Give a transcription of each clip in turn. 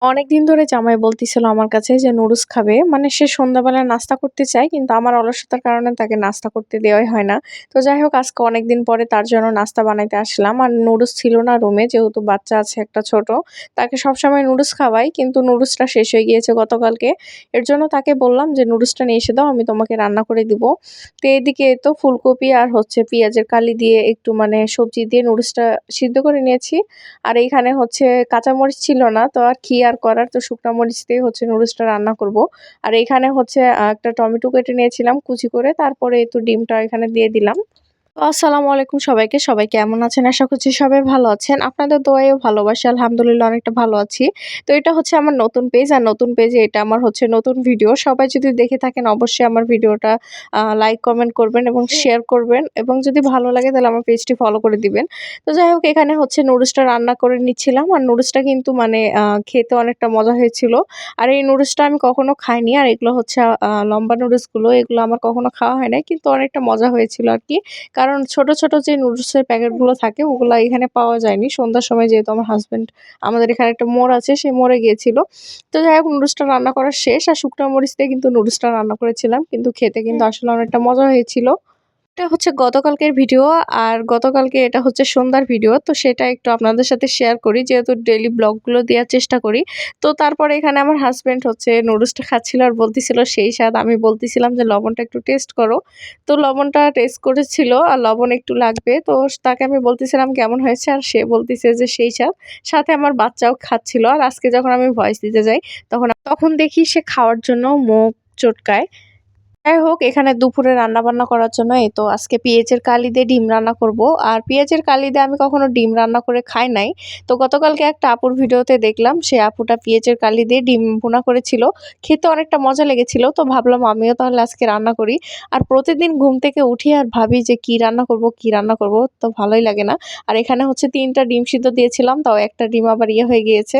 অনেকদিন ধরে জামাই বলতেছিল আমার কাছে যে নুডলস খাবে। মানে সে সন্ধ্যাবেলায় নাস্তা করতে চায় কিন্তু আমার অলসতার কারণে তাকে নাস্তা করতে দেওয়াই হয় না। তো যাই হোক আজকে অনেকদিন পরে তার জন্য নাস্তা বানাইতে আসলাম। আর নুডলস ছিল না রুমে, যেহেতু বাচ্চা আছে একটা ছোট। তাকে সবসময় নুডলস খাওয়াই কিন্তু নুডলসটা শেষ হয়ে গিয়েছে গতকালকে। এর জন্য তাকে বললাম যে নুডলসটা নিয়ে এসে দাও, আমি তোমাকে রান্না করে দিব। তো এদিকে তো ফুলকপি আর হচ্ছে পেঁয়াজের কালি দিয়ে একটু মানে সবজি দিয়ে নুডলসটা সিদ্ধ করে নিয়েছি। আর এইখানে হচ্ছে কাঁচামরিচ ছিল না, তো আর কি আর করার, তো শুকনা মরিচ দিয়ে হচ্ছে নুডলসটা রান্না করব। আর এইখানে হচ্ছে একটা টমেটো কেটে নিয়েছিলাম কুচি করে, তারপরে এই তো ডিমটা এখানে দিয়ে দিলাম। আসসালামু আলাইকুম সবাইকে। সবাই কেমন আছেন? আশা করছি সবাই ভালো আছেন। আপনাদের দোয়ায় ও ভালোবাসায় আলহামদুলিল্লাহ অনেকটা ভালো আছি। তো এটা হচ্ছে আমার নতুন পেজ, আর নতুন পেজে এটা আমার হচ্ছে নতুন ভিডিও। সবাই যদি দেখে থাকেন অবশ্যই আমার ভিডিওটা লাইক, কমেন্ট করবেন এবং শেয়ার করবেন, এবং যদি ভালো লাগে তাহলে আমার পেজটি ফলো করে দিবেন। তো যাই হোক এখানে হচ্ছে নুডলসটা রান্না করে নিচ্ছিলাম। আর নুডলসটা কিন্তু মানে খেতে অনেকটা মজা হয়েছিল। আর এই নুডলসটা আমি কখনো খাইনি। আর এগুলো হচ্ছে লম্বা নুডলসগুলো, এগুলো আমার কখনো খাওয়া হয় নাই। কিন্তু অনেকটা মজা হয়েছিল আরকি। কারণ ছোট, ছোট যে নুডলসের প্যাকেটগুলো থাকে ওগুলা এখানে পাওয়া যায়নি। সন্ধ্যার সময় যেহেতু আমার হাসব্যান্ড, আমাদের এখানে একটা মোড় আছে, সেই মোড়ে গিয়েছিল। তো যাই হোক নুডলসটা রান্না করা শেষ। আর শুকনা মরিচ দিয়ে কিন্তু নুডলসটা রান্না করেছিলাম। কিন্তু খেতে কিন্তু আসলে অনেকটা মজা হয়েছিল। এটা হচ্ছে গতকালকের ভিডিও। আর গতকালকে এটা হচ্ছে সন্ধ্যার ভিডিও। তো সেটা একটু আপনাদের সাথে শেয়ার করি, যেহেতু ডেইলি ব্লগগুলো দেওয়ার চেষ্টা করি। তো তারপরে এখানে আমার হাসব্যান্ড হচ্ছে নুডলসটা খাচ্ছিল আর বলতেছিল সেই স্বাদ। আমি বলতেছিলাম যে লবণটা একটু টেস্ট করো। তো লবণটা টেস্ট করেছিল আর লবণ একটু লাগবে। তো তাকে আমি বলতেছিলাম কেমন হয়েছে, আর সে বলতেছে যে সেই স্বাদ। সাথে আমার বাচ্চাও খাচ্ছিল। আর আজকে যখন আমি ভয়েস দিতে যাই তখন দেখি সে খাওয়ার জন্য মুখ চটকায়। যাই হোক এখানে দুপুরে রান্নাবান্না করার জন্য এই তো আজকে পেঁয়াজের কালি দিয়ে ডিম রান্না করব। আর পেঁয়াজের কালি দিয়ে আমি কখনো ডিম রান্না করে খাই নাই। তো গতকালকে একটা আপুর ভিডিওতে দেখলাম, সে আপুটা পেঁয়াজের কালি দিয়ে ডিম ভুনা করেছিল। খেতে অনেকটা মজা লেগেছিল। তো ভাবলাম আমিও তাহলে আজকে রান্না করি। আর প্রতিদিন ঘুম থেকে উঠি আর ভাবি যে কি রান্না করব, কি রান্না করব, তো ভালোই লাগে না। আর এখানে হচ্ছে ৩টা ডিম সিদ্ধ দিয়েছিলাম, তাও একটা ডিম আবার ইয়ে হয়ে গিয়েছে।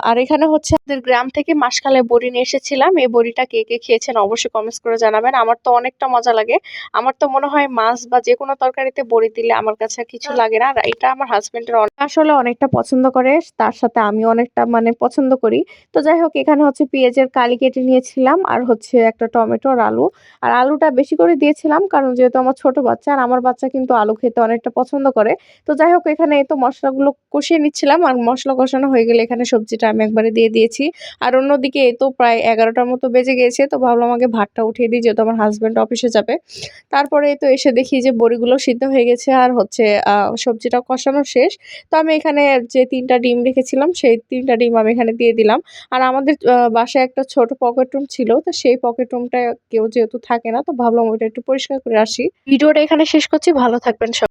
আর এখানে হচ্ছে আমাদের গ্রাম থেকে মাসকালের বড়ি নিয়ে এসেছিলাম। এই বড়িটা কে, কে খেয়েছেন অবশ্যই কমেন্টস করে জানাবেন। আমার তো অনেকটা মজা লাগে। আমার তো মনে হয় মাছ বা যেকোনো তরকারিতে বড়ি দিলে আমার কাছে আর কিছু লাগে না। আর এটা আমার হাসব্যান্ডের আসলে অনেকটা পছন্দ করে। তার সাথে আমি অনেকটা মানে পছন্দ করি। তো যাই হোক এখানে হচ্ছে পেঁয়াজের কালি কেটে নিয়েছিলাম আর হচ্ছে একটা টমেটো আর আলু। আর আলুটা বেশি করে দিয়েছিলাম কারণ যেহেতু আমার ছোট বাচ্চা, আর আমার বাচ্চা কিন্তু আলু খেতে অনেকটা পছন্দ করে। তো যাই হোক এখানে এই তো মসলাগুলো কষিয়ে নিচ্ছিলাম। আর মসলা কষানো হয়ে গেলে এখানে সবজিটা আমি একবারে দিয়ে দিয়েছি। আর অন্যদিকে এই তো প্রায় ১১টার মতো বেজে গিয়েছে। তো ভাবলাম আগে ভাতটা উঠিয়ে দিই, যেহেতু আমার হাসব্যান্ড অফিসে যাবে। তারপরে এই তো এসে দেখি যে বড়িগুলো সিদ্ধ হয়ে গেছে আর হচ্ছে সবজিটা কষানো শেষ। তো আমি এখানে যে ৩টা ডিম রেখেছিলাম সেই ৩টা ডিম আমি এখানে দিয়ে দিলাম। আর আমাদের বাসায় একটা ছোট পকেট রুম ছিল। তো সেই পকেট রুমটা কেউ যেহেতু থাকে না, তো ভাবলাম ওইটা একটু পরিষ্কার করে আসি। ভিডিওটা এখানে শেষ করছি। ভালো থাকবেন সবাই।